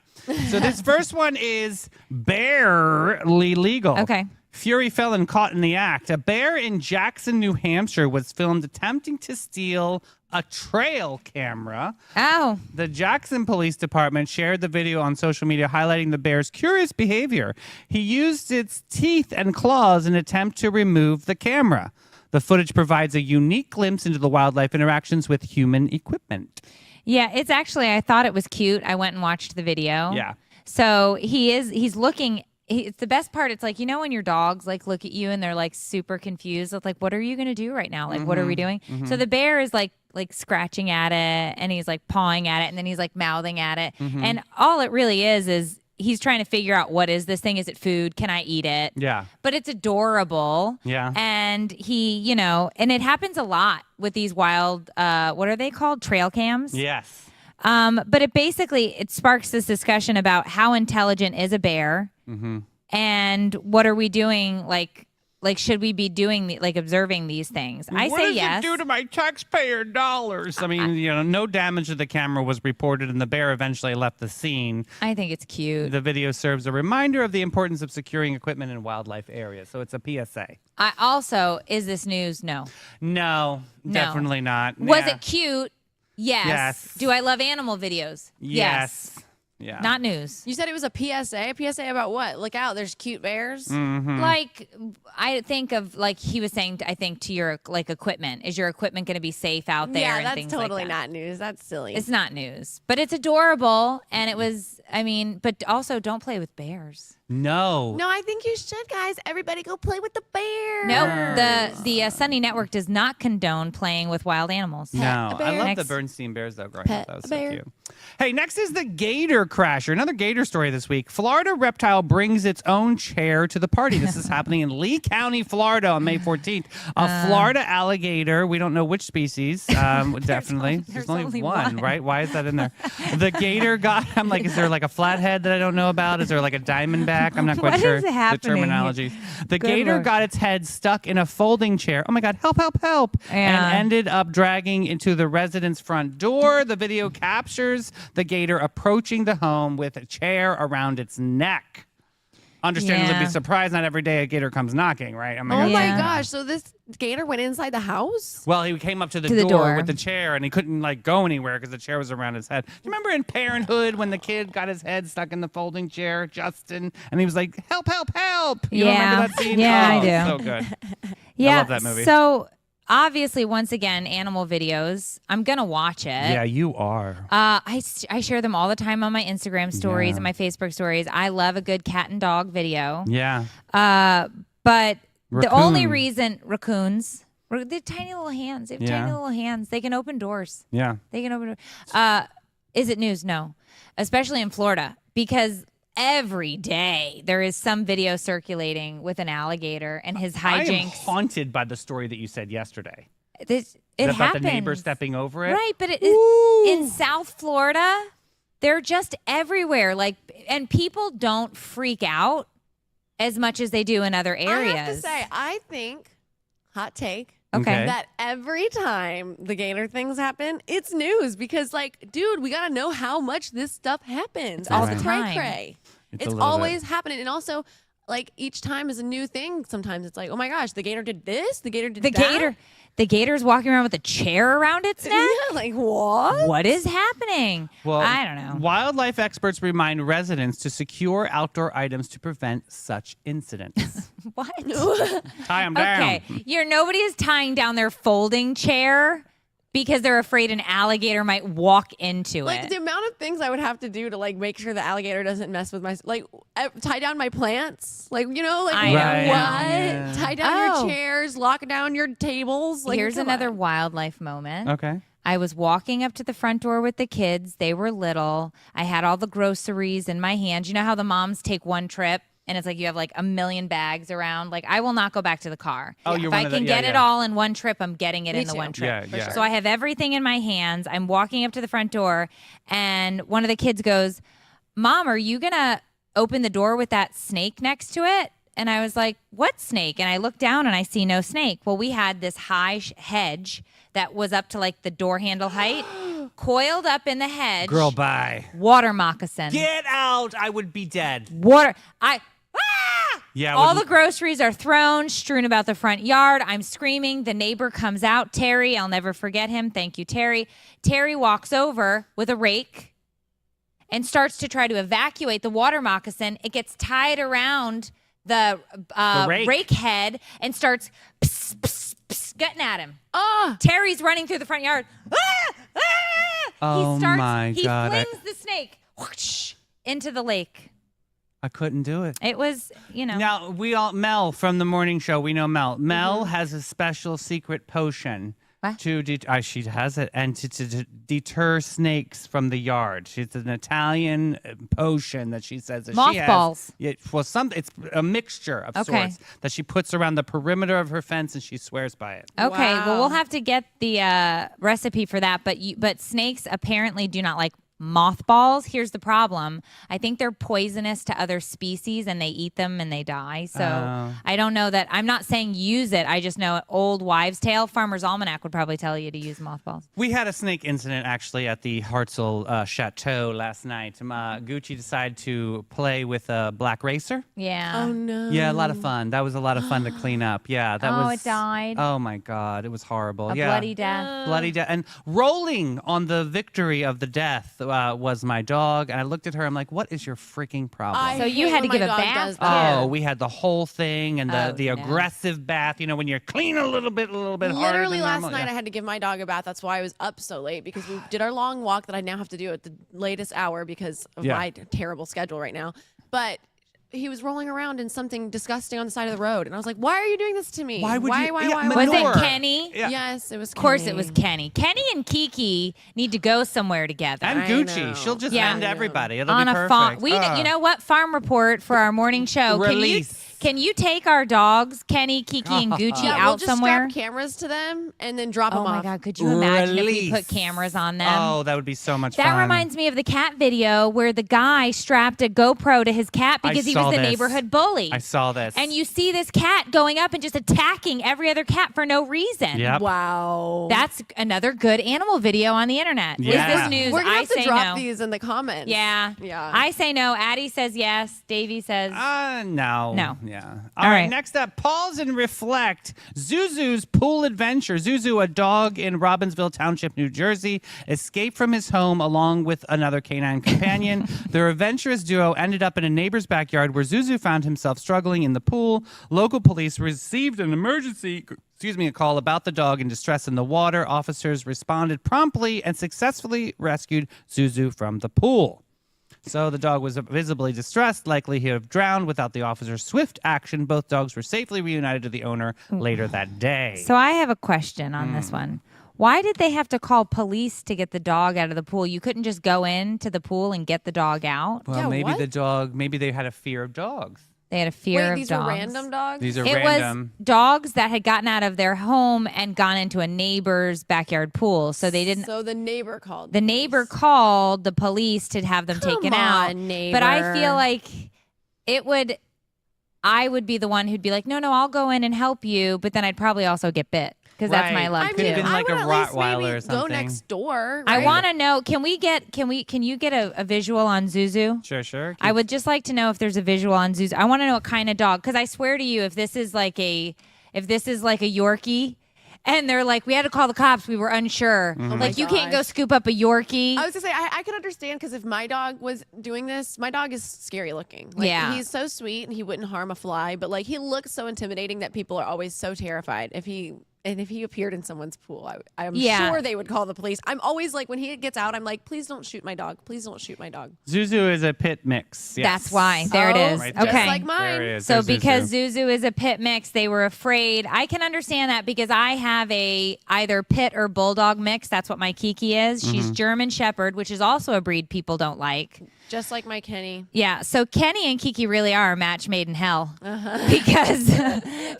So this first one is barely legal. Okay. Fury felon caught in the act. A bear in Jackson, New Hampshire was filmed attempting to steal a trail camera. Oh. The Jackson Police Department shared the video on social media highlighting the bear's curious behavior. He used its teeth and claws in an attempt to remove the camera. The footage provides a unique glimpse into the wildlife interactions with human equipment. Yeah, it's actually, I thought it was cute. I went and watched the video. Yeah. So he's looking. It's the best part. It's like, you know, when your dogs like look at you and they're like super confused. It's like, what are you going to do right now? Like, what are we doing? So the bear is like scratching at it and he's like pawing at it and then he's like mouthing at it. And all it really is he's trying to figure out, what is this thing? Is it food? Can I eat it? Yeah. But it's adorable. Yeah. And he, you know, and it happens a lot with these wild, what are they called? Trail cams. Yes. But it sparks this discussion about how intelligent is a bear, and what are we doing? Like should we be doing observing these things? I say yes. What does it do to my taxpayer dollars? I mean, no damage to the camera was reported, and the bear eventually left the scene. I think it's cute. The video serves a reminder of the importance of securing equipment in wildlife areas. So it's a PSA. I also, is this news? No. No, definitely not. Was Yeah. it cute? Yes. Yes. Do I love animal videos? Yes. Yeah. Not news. You said it was a PSA. A PSA about what? Look out! There's cute bears. Like, I think of, like he was saying, I think to your equipment. Is your equipment going to be safe out there? Yeah, and that's things totally like that? not news. That's silly. It's not news, but it's adorable, and it was. I mean, but also don't play with bears. No. No, I think you should, guys. Everybody go play with the bear. Nope. The Sunday Network does not condone playing with wild animals. No, a bear. I love the Next. Bernstein Bears though. Growing up, Pet that was a so bear. cute. Hey, next is the Gator Crasher. Another Gator story this week. Florida reptile brings its own chair to the party. This is happening in Lee County, Florida, on May 14th. A Florida alligator. We don't know which species. Definitely, there's only only one, one. right? Why is that in there? The gator got. I'm like, is there like a flathead that I don't know about? Is there like a diamondback? I'm not quite What sure is the happening? terminology. The Good gator Lord. got its head stuck in a folding chair. Oh my God! Help! Help! Help! Yeah. And ended up dragging into the resident's front door. The video captures the gator approaching the home with a chair around its neck. Understandably, Yeah. be surprised not every day a gator comes knocking, right? Oh God. my Yeah. gosh! So this gator went inside the house? Well, he came up to the, To the door. with the chair, and he couldn't go anywhere because the chair was around his head. Do you remember in Parenthood when the kid got his head stuck in the folding chair, Justin, and he was like, "Help! Help! Help!" You don't Yeah. remember that scene? Yeah, oh, I do. So good. Yeah. love that movie. So obviously, once again, animal videos. I'm gonna watch it. Yeah, you are. I share them all the time on my Instagram stories Yeah. and my Facebook stories. I love a good cat and dog video. Yeah. But the only Raccoon. reason raccoons, they're tiny little hands. They have Yeah. tiny little hands. They can open doors. Yeah. They can open doors. Is it news? No, especially in Florida, because every day there is some video circulating with an alligator and his I am hijinks. haunted by the story that you said yesterday. It Is that about happens. the neighbor stepping over it? Right, but in South Florida, they're just everywhere. And people don't freak out as much as they do in other areas. I have to say, I think, hot take, Okay. that every time the gator things happen, it's news because, dude, we got to know how much this stuff happens all That's the cray time. cray. It's a It's little always happening. And also, like each time is a new thing. Sometimes it's like, oh my gosh, the gator did this, the gator did The that. the gator's walking around with a chair around its neck. Yeah, like what? What is happening? Well, I don't know. Wildlife experts remind residents to secure outdoor items to prevent such incidents. What? Tie them down. Okay, nobody is tying down their folding chair because they're afraid an alligator might walk into Like it. the amount of things I would have to do to like make sure the alligator doesn't mess with my tie down my plants, like like I what? know. Yeah. Tie down your chairs, lock down your tables. Like, Here's come another on. wildlife moment. Okay. I was walking up to the front door with the kids. They were little. I had all the groceries in my hands. You know how the moms take one trip and it's like you have like a million bags around? Like, I will not go back to the car. Oh, you're if one I of the- can yeah, get it yeah. all in one trip, I'm getting it Me in the too. one trip. Yeah, yeah. So I have everything in my hands. I'm walking up to the front door, and one of the kids goes, Mom, are you going to open the door with that snake next to it? And I was like, what snake? And I look down and I see no snake. Well, we had this high hedge that was up to like the door handle height, coiled up in the hedge. Girl, bye. Water moccasin. Get out. I would be dead. Water. Ah! Yeah. All the groceries are thrown, strewn about the front yard. I'm screaming. The neighbor comes out. Terry, I'll never forget him. Thank you, Terry. Terry walks over with a rake and starts to try to evacuate the water moccasin. It gets tied around the rake head and starts pss, pss, pss, gutting at him. Ah, Terry's running through the front yard. Ah! Ah! Oh, my he God. flings the snake whoosh, into the lake. I couldn't do it. It was, Now, Mel from the morning show, we know Mel. Mel has a special secret potion What? to she has it, and to deter snakes from the yard. It's an Italian potion that she says that she has. Mothballs. Yeah, well, it's a mixture of Okay. sorts that she puts around the perimeter of her fence, and she swears by it. Okay, well, Wow. we'll have to get the recipe for that. But snakes apparently do not like mothballs. Here's the problem. I think they're poisonous to other species and they eat them and they die. So Oh. I don't know that. I'm not saying use it. I just know old wives' tale. Farmer's Almanac would probably tell you to use mothballs. We had a snake incident actually at the Hartzell Chateau last night. Gucci decided to play with a black racer. Yeah. oh no. Yeah, a lot of fun. That was a lot of fun to clean up. Yeah, that Oh, was. it died? Oh my God, it was horrible. A yeah, bloody death. bloody death. And rolling on the victory of the death was my dog. And I looked at her. I'm like, "What is your freaking problem?" I So you hate had to when give my a dog bath? does that. Oh, we had the whole thing and the, Oh, the no. aggressive bath. You know, when you're clean a little bit harder Literally than last normal. night Yeah. I had to give my dog a bath. That's why I was up so late, because we did our long walk that I now have to do at the latest hour because of Yeah. my terrible schedule right now. But he was rolling around in something disgusting on the side of the road, and I was like, "Why are you doing this to me? Why would you? Why? Yeah, Was Manure. it Kenny? Yeah. Yes, it was. Of course, it was Kenny. Kenny and Kiki need to go somewhere together. And I Gucci. know. She'll just Yeah. end I know. everybody. It'll On be a perfect. farm. Ah. You know what? Farm report for our morning show. Release. Can you take our dogs, Kenny, Kiki, and Gucci, Yeah, out we'll just somewhere? strap cameras to them and then drop Oh them my off. God! Could you imagine if we Release. put cameras on them? Oh, that would be so much That fun. reminds me of the cat video where the guy strapped a GoPro to his cat I because he saw was the this. neighborhood bully. I saw this. And you see this cat going up and just attacking every other cat for no reason. Yep. Wow. That's another good animal video on the internet. Yeah. Is this news? We're gonna I have to say drop no. these in the comments. Yeah. Yeah. I say no. Addie says yes. Davey says No. No. Yeah. All All right. right. Next up, pause and reflect. Zuzu's pool adventure. Zuzu, a dog in Robbinsville Township, New Jersey, escaped from his home along with another canine companion. Their adventurous duo ended up in a neighbor's backyard where Zuzu found himself struggling in the pool. Local police received an a call about the dog in distress in the water. Officers responded promptly and successfully rescued Zuzu from the pool. So the dog was visibly distressed, likely he have drowned. Without the officer's swift action, both dogs were safely reunited to the owner later that day. So I have a question on this one. Why did they have to call police to get the dog out of the pool? You couldn't just go into the pool and get the dog out? Well, Yeah, maybe what? maybe they had a fear of dogs. They had a fear Wait, of these dogs. were random dogs? These are It random. was dogs that had gotten out of their home and gone into a neighbor's backyard pool. So they didn't. So the neighbor called. The neighbor called the police to have them taken out. Neighbor. But I feel like I would be the one who'd be like, no, I'll go in and help you. But then I'd probably also get bit. because that's my love Could have too. been like a I would at least Rottweiler maybe or something. Go next door. I right? want to know. Can you get a visual on Zuzu? Sure. I would just like to know if there's a visual on Zuzu. I want to know what kind of dog, because I swear to you, if this is like a Yorkie, and they're like, we had to call the cops, we were unsure. Mm-hmm. Like, my you can't go gosh. scoop up a Yorkie. I was gonna say I could understand because if my dog was doing this, my dog is scary looking. Like, Yeah. he's so sweet and he wouldn't harm a fly, but like he looks so intimidating that people are always so terrified. If he appeared in someone's pool, I'm Yeah. sure they would call the police. I'm always like, when he gets out, I'm like, please don't shoot my dog. Please don't shoot my dog. Zuzu is a pit mix. Yes. That's why. There it is. Right Just there. Okay. like mine. There it is. So There's because Zuzu. Zuzu is a pit mix, they were afraid. I can understand that because I have a either pit or bulldog mix. That's what my Kiki is. Mm-hmm. She's German Shepherd, which is also a breed people don't like. Just like my Kenny. Yeah, so Kenny and Kiki really are a match made in hell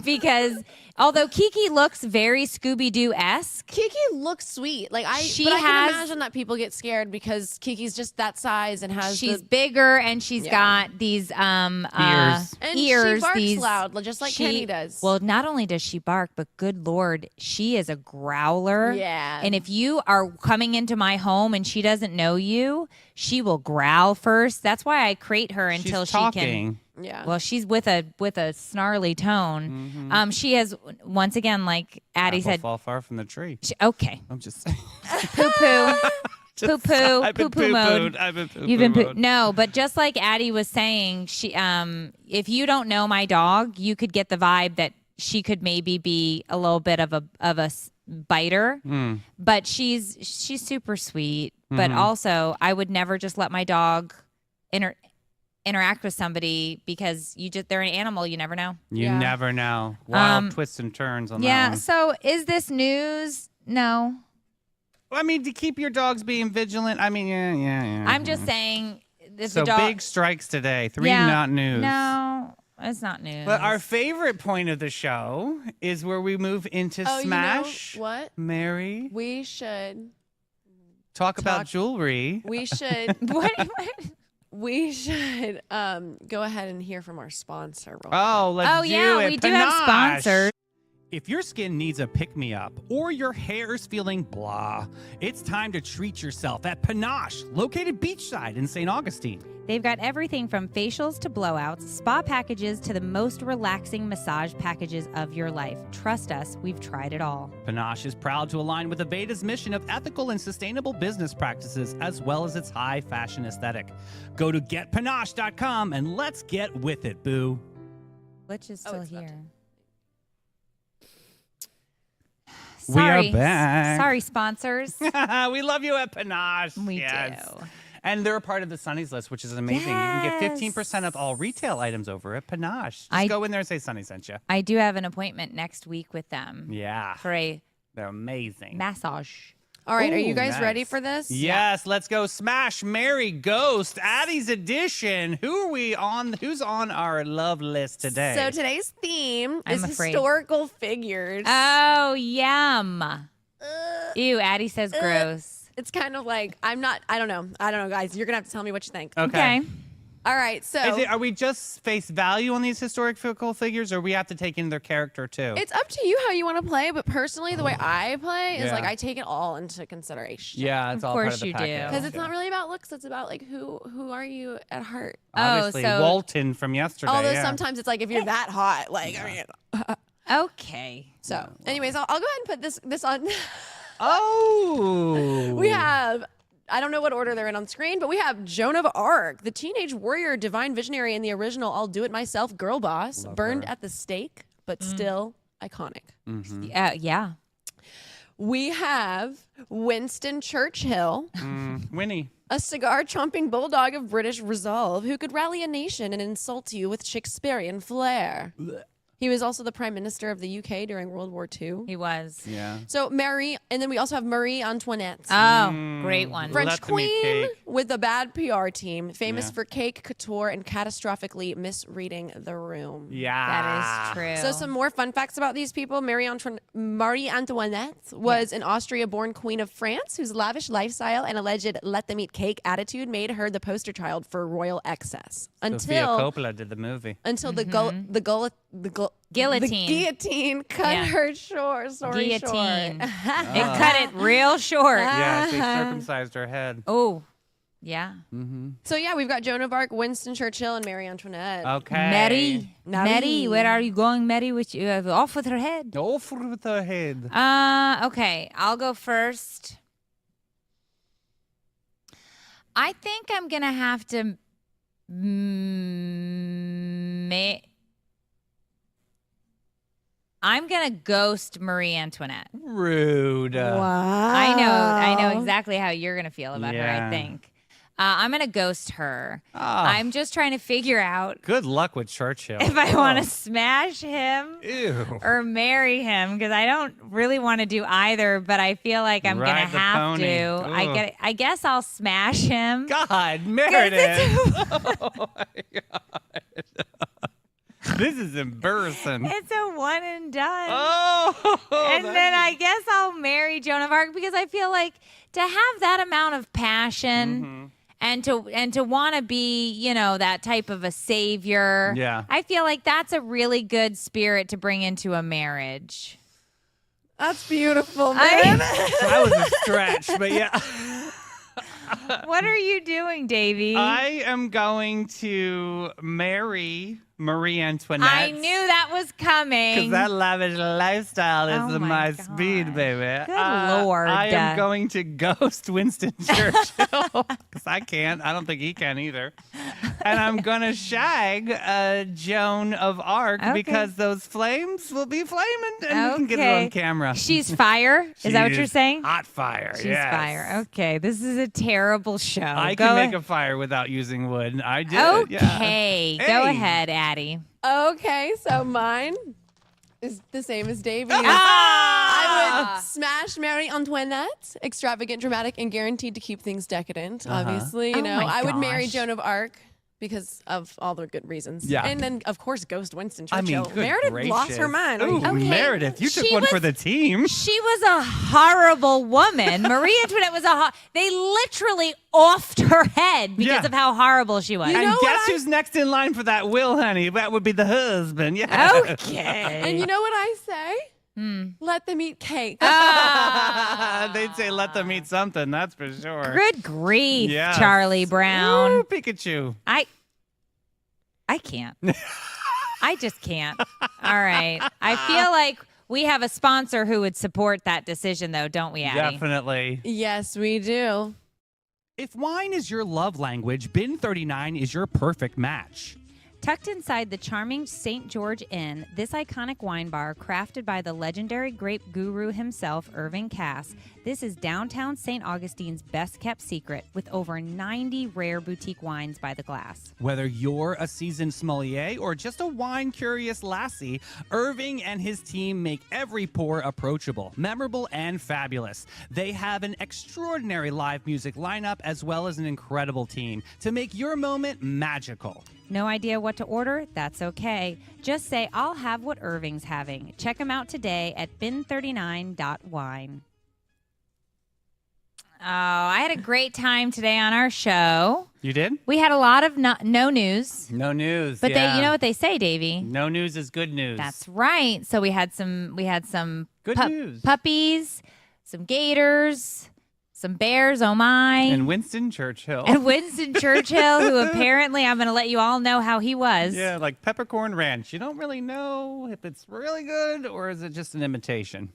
because although Kiki looks very Scooby-Doo-esque, Kiki looks sweet. Like She but I has- can imagine that people get scared because Kiki's just that size and has she's the, bigger and she's Yeah. got these Ears. and ears. she barks these, loud, just like Kenny does. Well, not only does she bark, but good Lord, she is a growler. Yeah. And if you are coming into my home and she doesn't know you, she will growl first. That's why I crate her until She's she can. yeah. Well, she's with a snarly tone. She has once again, like Addie Apple said. fall far from the tree. Okay, I'm just saying. poo poo. Poo poo, I've been poo poo mode. poo-pooed. I've been poo-poo You've been mode. no, but just like Addie was saying, she if you don't know my dog, you could get the vibe that she could maybe be a little bit of a biter, but she's super sweet. But also, I would never just let my dog interact with somebody because they're an animal. You never know. You Yeah. never know. Wild twists and turns on that Yeah. one. So is this news? No. I mean, to keep your dogs being vigilant. I mean, yeah. I'm just saying. If So the dog, big strikes today. Three yeah, not news. No, it's not news. But our favorite point of the show is where we move into Oh, Smash. you know what? Mary. We should. Talk about jewelry. We should. what? We should go ahead and hear from our sponsor. Real Oh, let's Oh do yeah, it. we do have Panache. sponsors. If your skin needs a pick-me-up or your hair's feeling blah, it's time to treat yourself at Panache, located beachside in St. Augustine. They've got everything from facials to blowouts, spa packages to the most relaxing massage packages of your life. Trust us, we've tried it all. Panache is proud to align with Aveda's mission of ethical and sustainable business practices as well as its high fashion aesthetic. Go to getpanache.com and let's get with it, boo. Which is Oh, still it's about here. to- We are Sorry. back. Sorry, sponsors. We love you at Panache. We Yes. do. And they're a part of the Sunny's list, which is amazing. You can get Yes. 15% off all retail items over at Panache. Just I- go in there and say Sunny sent you. I do have an appointment next week with them Yeah. for a They're amazing. massage. All right, are you Ooh, guys ready nice. for this? Yes, let's go Smash, Mary, Ghost, Addie's Edition. Who are we on? Who's on our love list today? So today's theme I'm is afraid. historical figures. Oh, yum. Ew, Addie says gross. It's kind of like I don't know, guys. You're gonna have to tell me what you think. okay. All right, so Are we just face value on these historical figures, or we have to take in their character too? it's up to you how you want to play, but personally, the way I play is Yeah. like I take it all into consideration. yeah, it's Of all part course of the you do. package. Because it's not really about looks; it's about like who are you at heart. Obviously, so- Walton from yesterday. Although yeah. sometimes it's like if you're that hot, like I mean. Okay. So, anyways, I'll go ahead and put this on. Oh, We have, I don't know what order they're in on screen, but we have Joan of Arc, the teenage warrior, divine visionary, and the original I'll do it myself girl boss, burned at the stake, but still iconic. Yeah. We have Winston Churchill, Winnie. a cigar chomping bulldog of British resolve who could rally a nation and insult you with Shakespearean flair. He was also the Prime Minister of the UK during World War II. He was. Yeah. So Mary, and then we also have Marie Antoinette. Oh, great one. French Let them eat queen cake. with a bad PR team, famous Yeah. for cake couture and catastrophically misreading the room. Yeah. That is true. So some more fun facts about these people. Marie Antoinette was an Austria-born queen of France whose lavish lifestyle and alleged let them eat cake attitude made her the poster child for royal excess. Sofia Coppola did the movie. Until the Guillotine. The guillotine cut her short. Story Guillotine. short. It cut it real short. Yeah, they circumcised her head. Oh, yeah. So yeah, we've got Joan of Arc, Winston Churchill, and Marie Antoinette. Okay. Mary, where are you going, Mary? Off with her head. Off with her head. Okay, I'll go first. I think I'm gonna have to. I'm gonna ghost Marie Antoinette. Rude. Wow. I know exactly how you're gonna feel about her. Yeah. I think I'm gonna ghost her. Oh. I'm just trying to figure out Good luck with Churchill. if I want to smash him Ew. or marry him, because I don't really want to do either. But I feel like I'm gonna Ride the have pony. to. Ugh. I guess I'll smash him. God, Meredith. Oh my God. This is embarrassing. It's a one and done. Oh. And then I guess I'll marry Joan of Arc, because I feel like to have that amount of passion and to want to be, that type of a savior. Yeah. I feel like that's a really good spirit to bring into a marriage. That's beautiful, man. That was a stretch, but yeah. What are you doing, Davey? I am going to marry Marie Antoinette. I knew that was coming. Because that lavish lifestyle is Oh my my speed, gosh. baby. Good Lord. I am going to ghost Winston Churchill because I can't. I don't think he can either. And I'm going to shag Joan of Arc because those flames will be flaming and we can get it on camera. She's fire? Is that what you're She's saying? Hot fire, She's yes. fire. Okay, this is a terrible show. I Go can make a fire without using wood. I did. Yeah. Okay, go Hey. ahead, Addie. Okay, so mine is the same as Davey. Ah! I would smash Marie Antoinette, extravagant, dramatic, and guaranteed to keep things decadent. Obviously, Oh my I would marry gosh. Joan of Arc because of all the good reasons. Yeah. And then, of course, ghost Winston I mean, Churchill. good Meredith lost her gracious. mind. Ooh, Okay, Meredith, you took she one for was- the team. She was a horrible woman. Marie Antoinette was they literally offed her head because Yeah. of how horrible she was. You And know guess what who's next in line for that will, honey? That would be the husband. Yeah. Okay. And you know what I say? Let them eat cake. They'd say let them eat something, that's for sure. Good grief, Yes. Charlie Brown. Ooh, Pikachu. I can't. I just can't. All right. I feel like we have a sponsor who would support that decision, though, don't we, Addie? Definitely. Yes, we do. If wine is your love language, Bin 39 is your perfect match. Tucked inside the charming St. George Inn, this iconic wine bar, crafted by the legendary grape guru himself, Irving Cass, this is downtown St. Augustine's best-kept secret, with over 90 rare boutique wines by the glass. Whether you're a seasoned sommelier or just a wine-curious lassie, Irving and his team make every pour approachable, memorable, and fabulous. They have an extraordinary live music lineup as well as an incredible team to make your moment magical. No idea what to order? That's okay. Just say, I'll have what Irving's having. Check them out today at bin39.wine. Oh, I had a great time today on our show. You did? We had a lot of no news. No news. But yeah. you know what they say, Davey? No news is good news. That's right. So we had some Good news. puppies, some gators, some bears, oh my. And Winston Churchill. And Winston Churchill, who apparently I'm going to let you all know how he was. Yeah, like peppercorn ranch. You don't really know if it's really good or is it just an imitation.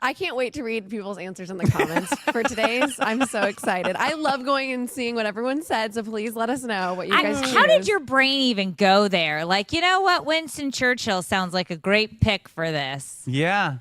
I can't wait to read people's answers in the comments for today's. I'm so excited. I love going and seeing what everyone said, so please let us know what you guys choose. How did your brain even go there? Like, you know what? Winston Churchill sounds like a great pick for this. Yeah.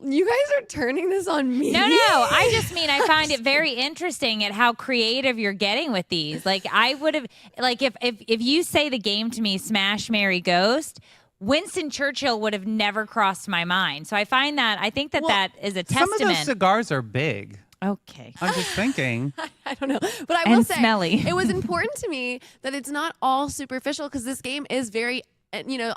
You guys are turning this on me. No. I just mean I find it very interesting at how creative you're getting with these. Like, I would have, like, if you say the game to me, Smash, Marry, Ghost, Winston Churchill would have never crossed my mind. So I think that is a testament. Some of those cigars are big. Okay. I'm just thinking. I don't know. But I will And say, smelly. it was important to me that it's not all superficial because this game is very,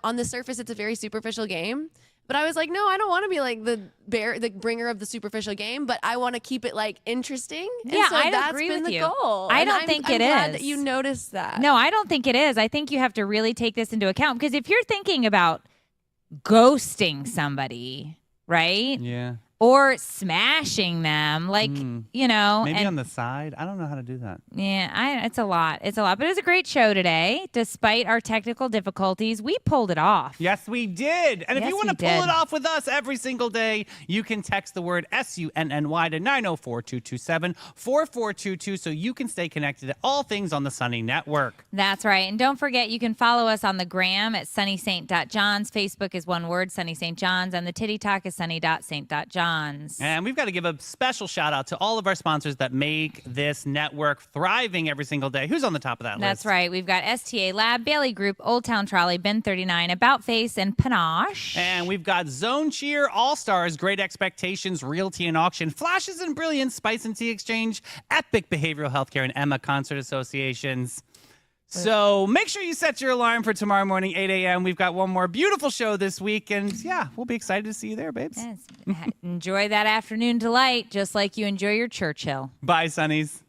on the surface, it's a very superficial game. But I was like, no, I don't want to be like the bringer of the superficial game, but I want to keep it like interesting. And Yeah, so I'd that's agree been with the you. goal. I And don't think I'm it glad is. that you noticed that. No, I don't think it is. I think you have to really take this into account because if you're thinking about ghosting somebody, right? Yeah. Or smashing them, like, you know. Maybe and, on the side. I don't know how to do that. Yeah, it's a lot. It's a lot. But it was a great show today. Despite our technical difficulties, we pulled it off. Yes, we did. And if Yes, you want to we pull did. it off with us every single day, you can text the word SUNNY to 904-227-4422 so you can stay connected to all things on the Sunny Network. That's right. And don't forget, you can follow us on the gram at sunnysaint.johns. Facebook is one word, Sunny St. John's. And the Titty Talk is sunny.saint.johns. And we've got to give a special shout out to all of our sponsors that make this network thriving every single day. Who's on the top of that list? That's right. We've got STA Lab, Bailey Group, Old Town Trolley, Ben 39, About Face, and Panache. And we've got Zone Cheer, All Stars, Great Expectations, Realty and Auction, Flashes and Brilliance, Spice and Tea Exchange, Epic Behavioral Healthcare, and Emma Concert Associations. So make sure you set your alarm for tomorrow morning, 8 a.m. We've got one more beautiful show this week. And yeah, we'll be excited to see you there, babes. Yes. Enjoy that afternoon delight, just like you enjoy your Churchill. Bye, Sunnies.